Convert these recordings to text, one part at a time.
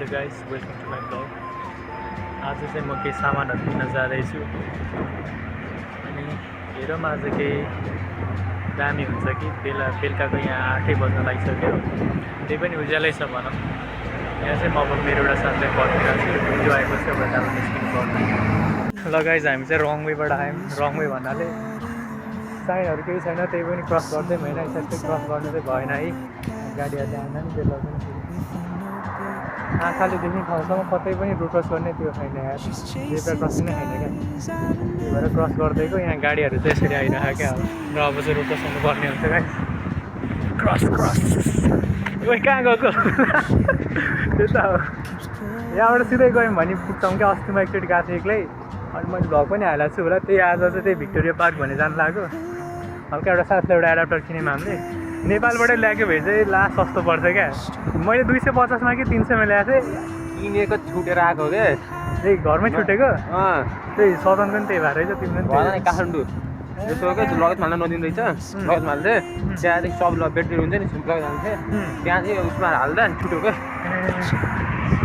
Hello guys, welcome to my vlog. आज चाहिँ म केही सामानहरू किन्न जाँदैछु अनि हेरौँ आज केही दामी हुन्छ कि बेलुकाको यहाँ 8 बज्न लागिसक्यो, त्यही पनि उज्यालै छ भनौँ। यहाँ चाहिँ म अब मेरो एउटा साथीलाई पर्खिरहेको छु, जो आएपछि अब डालो निस्किनु पर्दैन। ल गाइस, हामी चाहिँ रङ वेबाट आयौँ। रङ वे भन्नाले साइनहरू केही छैन, त्यही पनि क्रस गर्दै होइन, यसरी क्रस गर्नु चाहिँ भएन है। गाडीहरूले आएन नि बेलुका पनि आँखाले देख्ने ठाउँसम्म कतै पनि रोड क्रस गर्ने त्यो छैन यार, जेब्रा क्रसिङ नै छैन क्या। त्यही भएर क्रस गर्दैको यहाँ गाडीहरू चाहिँ यसरी आइरहेको क्या अब, र अब चाहिँ रोड क्रस गर्नुपर्ने हुन्छ क्या। क्रस क्रस ओ कहाँ गएको त्यता हो, यहाँबाट सिधै गयौँ भने पुग्छौँ क्या। अस्ति म एकचोटि गएको थिएँ एक्लै, अनि मैले भ्लग पनि हालेको छु होला। त्यही आज चाहिँ त्यही भिक्टोरिया पार्क भन्ने जानु लाग्यो। हल्का एउटा साथीले एउटा एडाप्टर किन्यौँ हामीले, नेपालबाटै ल्याएको भए चाहिँ ला सस्तो पर्छ क्या। मैले 250मा कि 300मा ल्याएको थिएँ, किनेको छुटेर आएको क्या। त्यही घरमै छुटेको, त्यही सदन पनि त्यही भएर रहेछ। तिम्रो पनि काठमाडौँ यसो क्या लगेज माल्न नदिनु रहेछ। लगेज माल्दै त्यहाँदेखि सब ब्याट्री हुन्छ नि लगेज हाल्थेँ, त्यहाँ चाहिँ उसमा हाल्दा नि छुट्यो क्या।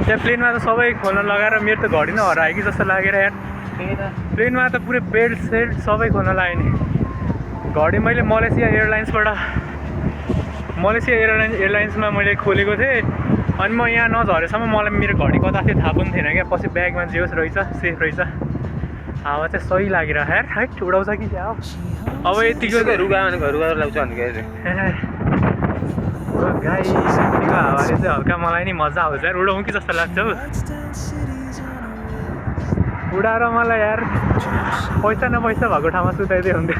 त्यहाँ प्लेनमा त सबै खोल्न लगाएर मेरो त घडी नै हरायो कि जस्तो लागेर यार। प्लेनमा त पुरै बेल्ट सेल्ट सबै खोल्न लाग्यो नि। घडी मैले मलेसिया एयरलाइन्समा मैले खोलेको थिएँ, अनि म यहाँ नझरेसम्म मलाई मेरो घडी कता थियो थाहा पनि थिएन क्या। पछि ब्यागमा जे होस् रहेछ, सेफ रहेछ। हावा चाहिँ सही लागिरहेको यार, हाइट उडाउँछ कि क्या हो। अब यतिको रुगा लगाउँछ भने गाई यतिको हावाले चाहिँ हल्का मलाई नि मजा आउँछ यार, उडाउँ कि जस्तो लाग्छ हौ। उडाएर मलाई यार पैसा नपैसा भएको ठाउँमा सुताइदियो हुन्थ्यो।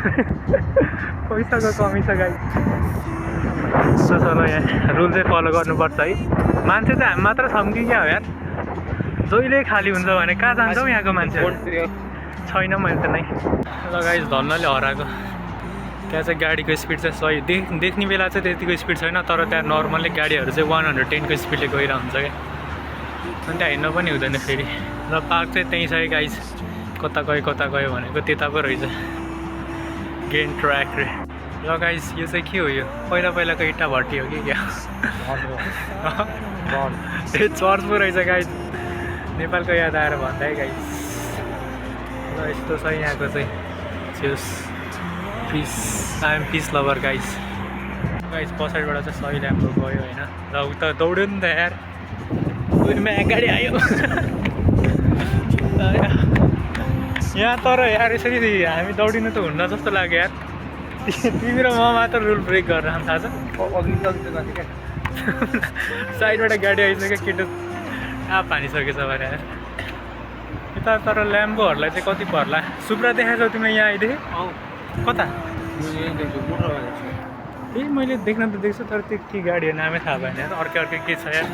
पैसाको कमी छ गाई। चलो यहाँ रुल चाहिँ फलो गर्नुपर्छ है। मान्छे चाहिँ हामी मात्र छौँ कि क्या हो यार, जहिले खाली हुन्छ भने कहाँ जान्छौँ यहाँको मान्छे छैन। मैले त नै ल गाइस, धन्नले हराएको। त्यहाँ चाहिँ गाडीको स्पिड चाहिँ सही देख्ने बेला चाहिँ त्यतिको स्पिड छैन, तर त्यहाँ नर्मल्ली गाडीहरू चाहिँ 110को स्पिडले गइरहेको हुन्छ क्या। अनि त्यहाँ हिँड्नु पनि हुँदैन फेरि। र पार्क चाहिँ त्यहीँ छ है गाइस, कता गयो भनेको त्यता पो रहेछ, गेन ट्र्याक रे। ल गाइस, यो चाहिँ के हो? यो पहिलाको इट्टा भट्टी हो कि क्या? ए चर्च पो रहेछ गाइस, नेपालको याद आएर भन्दा है गाइस। ल यस्तो छ यहाँको चाहिँ cheers, peace. I am peace lover guys. Guys पछाडिबाट चाहिँ सही राम्रो गयो होइन, र उता दौड्यो नि त यार। उयोमा गाडी आयो यहाँ, तर यार यसरी हामी दौडिनु त हुन्न जस्तो लाग्यो यार। तिमी र म मात्र रुल ब्रेक गरेर थाहा छ। साइडबाट गाडी आइसक्यो, केटो हानिसकेछ भने यार। यता तर ल्याम्बोहरूलाई चाहिँ कति पर्ला? सुब्रा देखाएको छौ तिमीले यहाँ आइदेखि? कता? ए मैले देख्न त देख्छु, तर त्यो के गाडी हो नामै थाहा भएन यार। अर्कै के छ यार।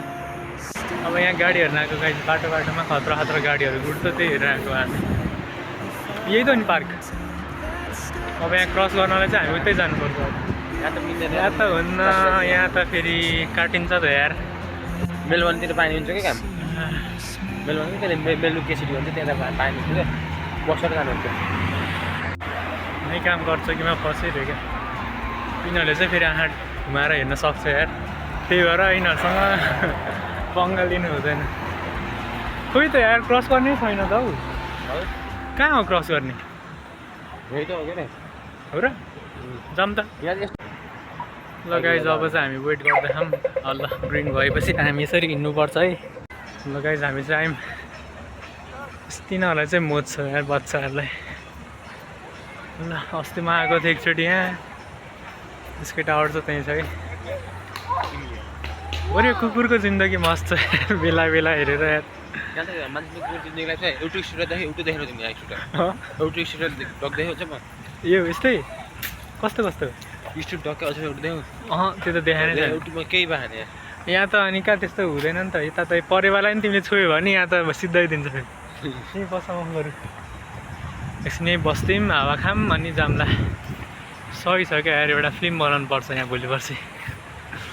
अब यहाँ गाडीहरू आएको गाइस, बाटोमा खतरा गाडीहरू गुड्छ, त्यही हेरिरहेको हामी। यही त नि पार्क। अब यहाँ क्रस गर्नलाई चाहिँ हामी उतै जानुपर्छ। यहाँ त हुन्न, यहाँ त फेरि काटिन्छ त यार। मेलबर्नतिर पानी हुन्छ क्या काम। मेलबर्न कहिले मेलुके सिटी हुन्छ, त्यता पानी हुन्छ क्या, बसेर जानुहुन्छ। नै काम गर्छ कि म फसिदिएँ क्या। यिनीहरूले चाहिँ फेरि आँखा घुमाएर हेर्न सक्छ यार, त्यही भएर यिनीहरूसँग पङ्गा लिनु हुँदैन। खोइ त यार, क्रस गर्ने छैन त हौ। कहाँ हो क्रस गर्ने? हो र, जाऊँ त। ल गाइज, अब चाहिँ हामी वेट गर्दैछौँ। ल ग्रिन भएपछि हामी यसरी हिँड्नुपर्छ है। ल गाइज, हामी चाहिँ आयौँ। तिनीहरूलाई चाहिँ मोज छ यार बच्चाहरूलाई। ल अस्ति म आएको थिएँ एकचोटि यहाँ, त्यसको टावर चाहिँ त्यहीँ छ है। बरु कुकुरको जिन्दगी मस्त छ बेला हेरेर यार। यो यस्तै कस्तो त्यो त देखाएन केही भएन यहाँ त। अनि कहाँ त्यस्तो हुँदैन नि त, यता त परेवालाई नि तिमीले छोयो भने यहाँ त सिधै दिन्छ फेरि। यहीँ बसौँ बरु, एकछिन यहीँ बस्दिउँ, हावा खाम अनि जाम्ला। सही छ क्या यार, एउटा फिल्म बनाउनु पर्छ यहाँ भोलि पर्सि।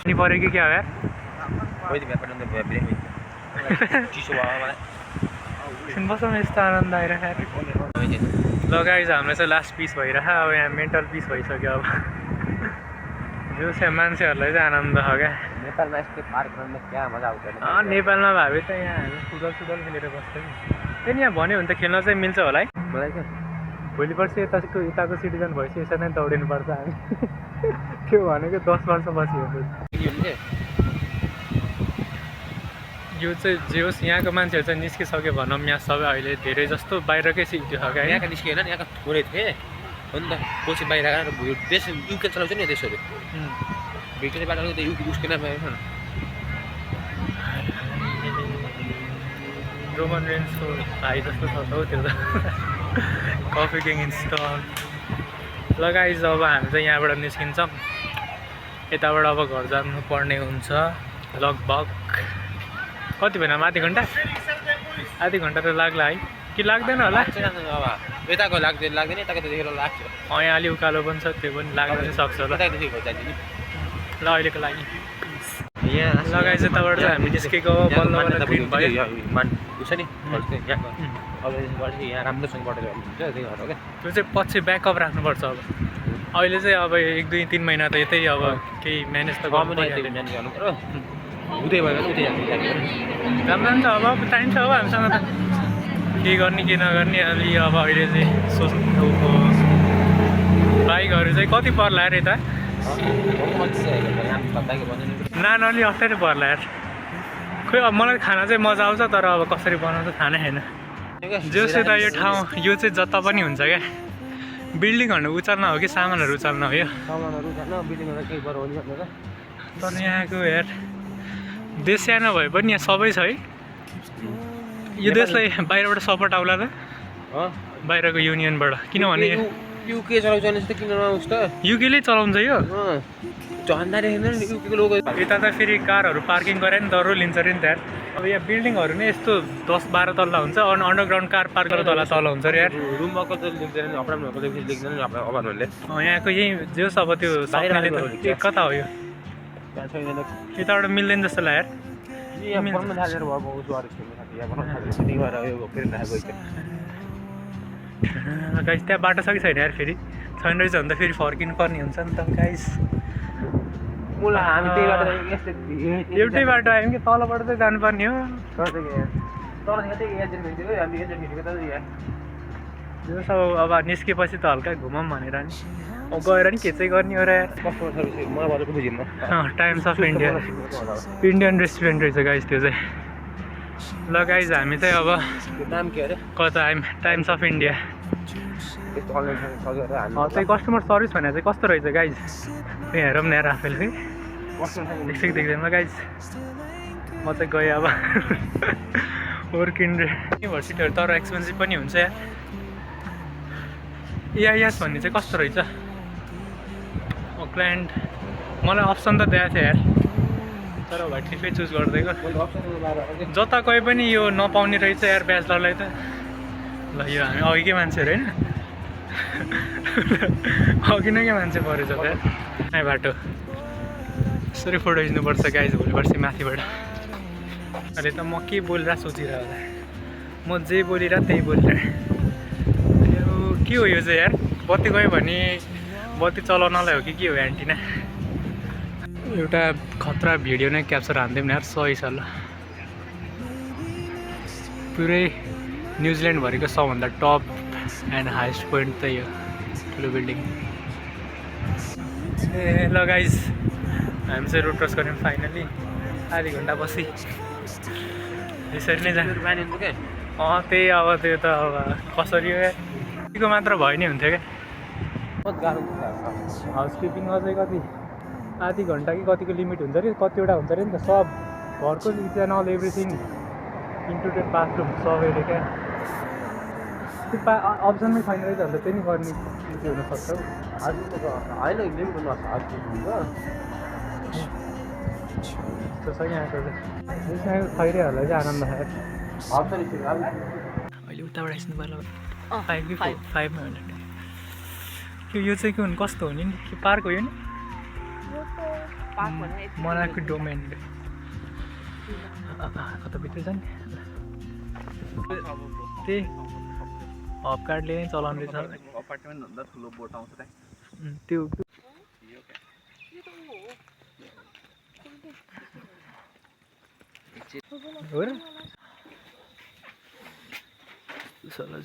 अनि पऱ्यो कि क्या हो यार? बसौँ, यस्तो आनन्द आइरहेको यार। ल गाइज, हामीलाई चाहिँ लास्ट पिस भइरहेको, अब यहाँ मेन्टल पिस भइसक्यो। अब जो चाहिँ मान्छेहरूलाई चाहिँ आनन्द छ क्या। नेपालमा यस्तो पार्क गर्नु क्या मजा आउँछ नेपालमा भए त यहाँ हामी फुटबल खेलेर बस्थ्यौँ त्यही यहाँ भन्यो भने त खेल्न चाहिँ मिल्छ होला है मलाई क्या भोलि पर्सि यताको सिटिजन भएपछि यसरी नै दौडिनुपर्छ हामी त्यो भनेको 10 वर्षपछि हो यो चाहिँ जे होस् यहाँको मान्छेहरू चाहिँ निस्किसक्यो भनौँ यहाँ सबै अहिले धेरै जस्तो बाहिरकै सिक्यो क्या यहाँका निस्कियो होइन यहाँका थोरै थिए हो नि त पछि बाहिर गएर देश युके चलाउँछ नि देशहरू भिक्टोरियाबाट अलिकति युके उसको नाम रोमन रेन्सको भाइ जस्तो छ हौ त्यो त कफी किङ इन्स्टल लगाइज अब हामी चाहिँ यहाँबाट निस्किन्छौँ यताबाट अब घर जानुपर्ने हुन्छ लगभग कति भएन आधी घन्टा त लाग्ला है कि लाग्दैन होला अब यताको लाग्दैन यताको त देखेर लाग्छ यहाँ अलि उकालो पनि छ त्यो पनि लाग्न चाहिँ सक्छ होला ल अहिलेको लागि लगाइ चाहिँ यताबाट चाहिँ हामी निस्केको बल्ल बल्ल ग्रिन भयो छ नि अब यहाँ राम्रोसँग बढेर हुन्छ त्यही भएर क्या त्यो चाहिँ पछि ब्याकअप राख्नुपर्छ अब अहिले चाहिँ अब 1-2-3 महिना त यतै अब केही म्यानेज त गर्नु म्यानेज गर्नु पऱ्यो उतै भयो भने उतै राम्रो नि त अब टाइम छ अब हामीसँग त के गर्ने के नगर्ने अलि अब अहिले चाहिँ सोच्नु बाइकहरू चाहिँ कति पर्ला यार यता नान अलि अप्ठ्यारो पर्ला यार खोइ अब मलाई खाना चाहिँ मजा आउँछ तर अब कसरी बनाउँछ थाहा नै छैन जसो त यो ठाउँ यो चाहिँ जता पनि हुन्छ क्या बिल्डिङहरू उचाल्न हो कि सामानहरू उचाल्न हो यो तर यहाँको यार देश सानो भए पनि यहाँ सबै छ है यो देशलाई बाहिरबाट सपोर्ट आउला त बाहिरको युनियनबाट किनभने युके चलाउँछ जस्तो किन नआउँछ त युकेले चलाउँछ यो झन्डा देखेन नि युकेको लोगो यता त फेरि कारहरू पार्किङ गरेर नि दरो लिन्छ अरे नि त यार अब यहाँ बिल्डिङहरू नै यस्तो 10-12 तल्ला हुन्छ अनि अन्डरग्राउन्ड कार पार्क गरेर तल हुन्छ अरे यार रुममा कति लेख्दैन नि अपार्टमेन्टको लेख्दैन नि अपार्टमेन्टले यहाँको यही जे होस् अब त्यो कता हो यो यताबाट मिल्दैन जस्तो लाग्यो यार गाइस त्यहाँ बाटो छ कि छैन यार फेरि छैन रहेछ भने त फेरि फर्किनु पर्ने हुन्छ नि त गाइस एउटै बाटो आयौँ कि तलबाट चाहिँ जानुपर्ने हो अब निस्केपछि त हल्का घुमौँ भनेर नि गएर नि के चाहिँ गर्ने हो र यार times of India Indian restaurant रहेछ गाइस त्यो चाहिँ ल गाइस हामी चाहिँ अब नाम के अरे कता आयौँ टाइम्स अफ इन्डिया त्यही कस्टमर सर्भिस भनेर चाहिँ कस्तो रहेछ गाइज त्यही हेरौँ न यार आफैले एकछिन देख्दैन ल गाइज म चाहिँ गएँ अब वर्किङ युनिभर्सिटीहरू तर एक्सपेन्सिभ पनि हुन्छ यार इआइएस भन्ने चाहिँ कस्तो रहेछ क्लाइन्ट मलाई अप्सन त दिएको थियो यार तर भाइ ठिकै चुज गरिदिएको जता गए पनि यो नपाउने रहेछ यार ब्याचलरलाई त ल यो हामी अघिकै मान्छेहरू होइन अघि नै के मान्छे परेछ त यार बाटो यसरी फोटो खिच्नुपर्छ गाइज भोलि पर्सि माथिबाट अहिले त म के बोलेर सोचिरहेको होला म जे बोलिरहेको त्यही बोलिरहेँ के हो यो चाहिँ यार बत्ती गयो भने बत्ती चलाउनलाई हो कि के हो एन्टिना एउटा खतरा भिडियो नै क्याप्चर हान्थ्यौँ यार सही छ ल पुरै न्युजिल्यान्डभरिको सबभन्दा टप एन्ड हाइएस्ट पोइन्ट त यो ठुलो बिल्डिङ ए ल गाइज हामी चाहिँ रोड क्रस गऱ्यौँ फाइनली आधी घन्टा पछि यसरी नै जानु त्यही अब त्यो त अब कसरी हो यतिको मात्र भयो नि हुन्थ्यो क्या हाउसकिपिङमा चाहिँ कति आधी घन्टा कि कतिको लिमिट हुन्छ अरे कतिवटा हुन्छ अरे नि त सब घरको kitchen all everything included bathroom सबैले क्या त्यो अप्सनमै छैन रहेछ अन्त त्यही नै गर्ने त्यो हुनसक्छ होइन त्यो छ यहाँको चाहिँ खैरे होला चाहिँ आनन्द खायो अहिले उताबाट आइसक्नु पर्ला 5 मिनट यो चाहिँ के हुनु कस्तो हो नि के पार्क हो यो नि मनाको डोमेन कता भित्र छ नि त्यही हपकार्टले नै चलाउने रहेछ अपार्टमेन्टभन्दा ठुलो बोट आउँछ त्यो हो र साला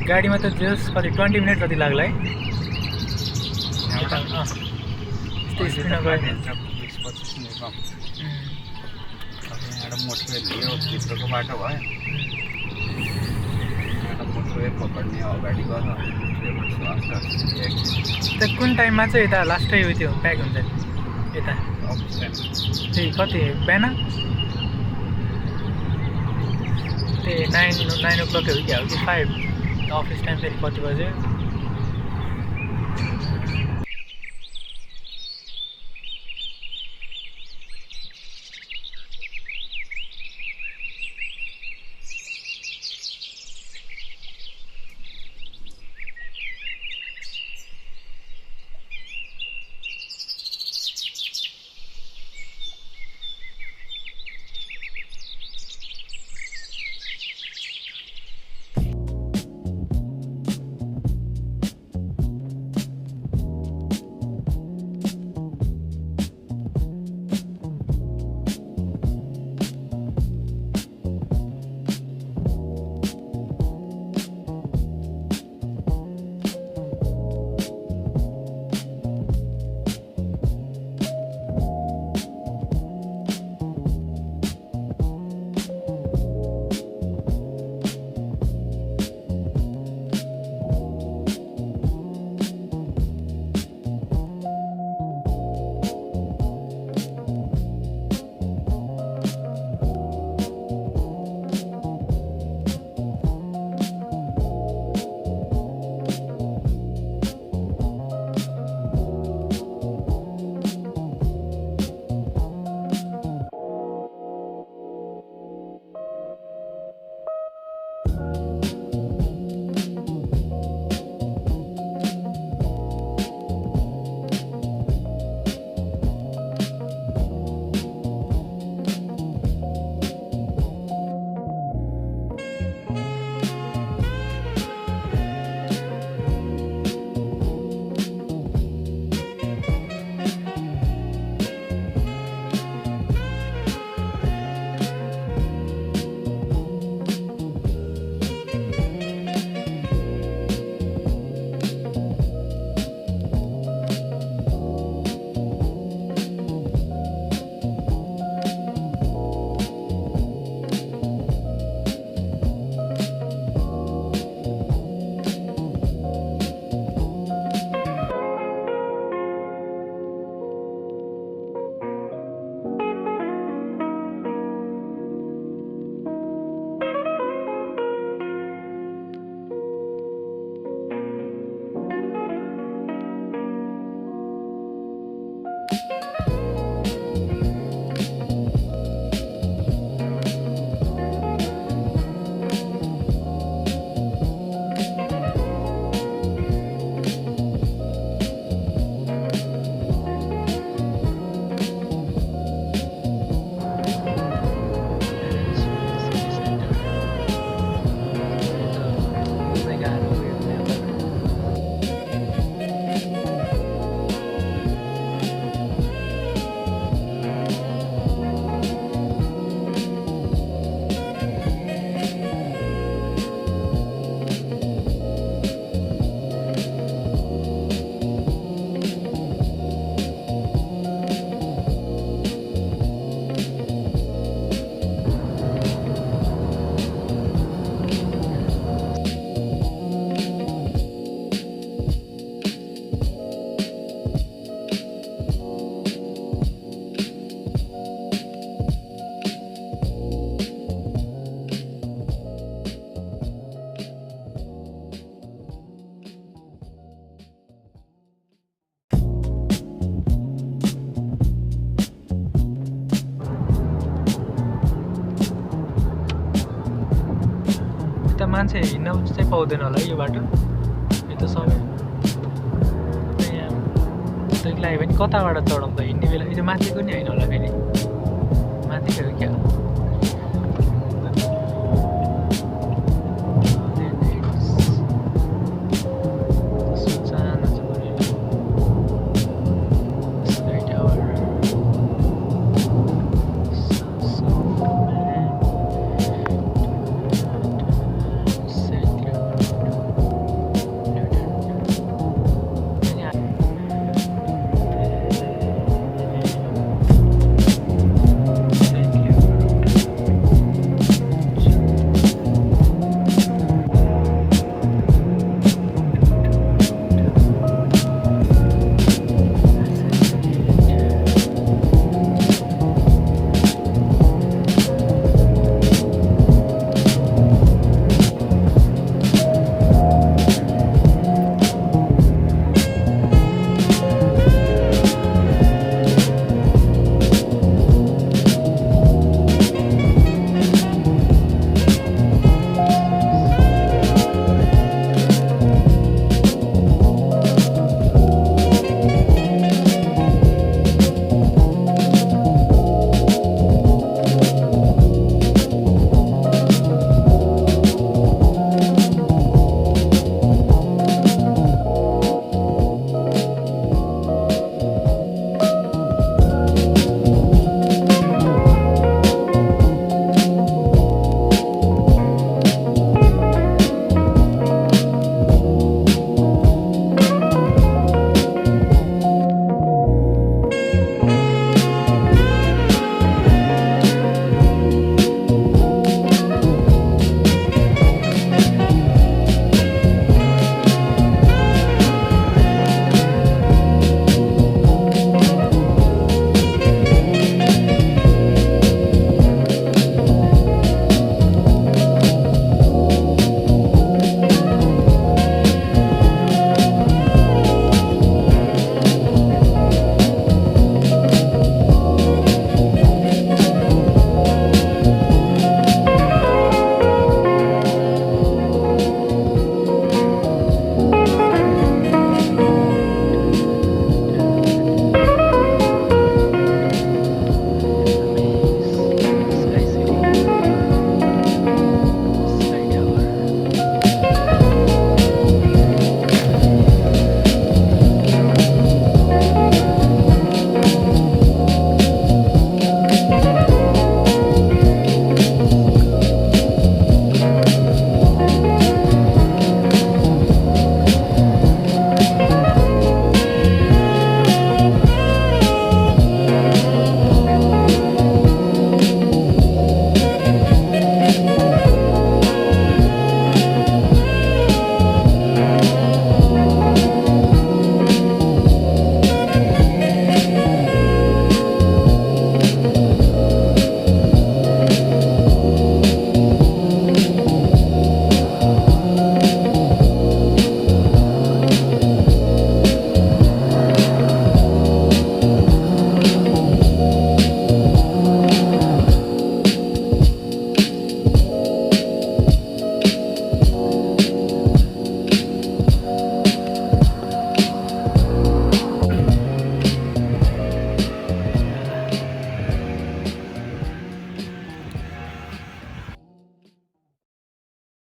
गाडीमा त जस कति 20 मिनट जति लाग्ला है त्यस्तै स्पिडमा गयो 20-25 मिनट कम एउटा मोटरवे लियो भित्रको बाटो भयो एउटा मोटरवे पक्ड्ने अगाडि गयो त कुन टाइममा चाहिँ यता लास्टै उयो त्यो प्याक हुन्छ नि यता त्यही कति बिहान त्यही 9 o'clock हो कि 5 अफिस टाइम फेरि कति बज्यो मान्छे हिँड्न चाहिँ पाउँदैन होला है यो बाटो यो त सबै त्यही लाग्यो भने कताबाट चढाउँदा हिँड्ने बेला यो माथिको नि होइन होला फेरि माथिको हो क्या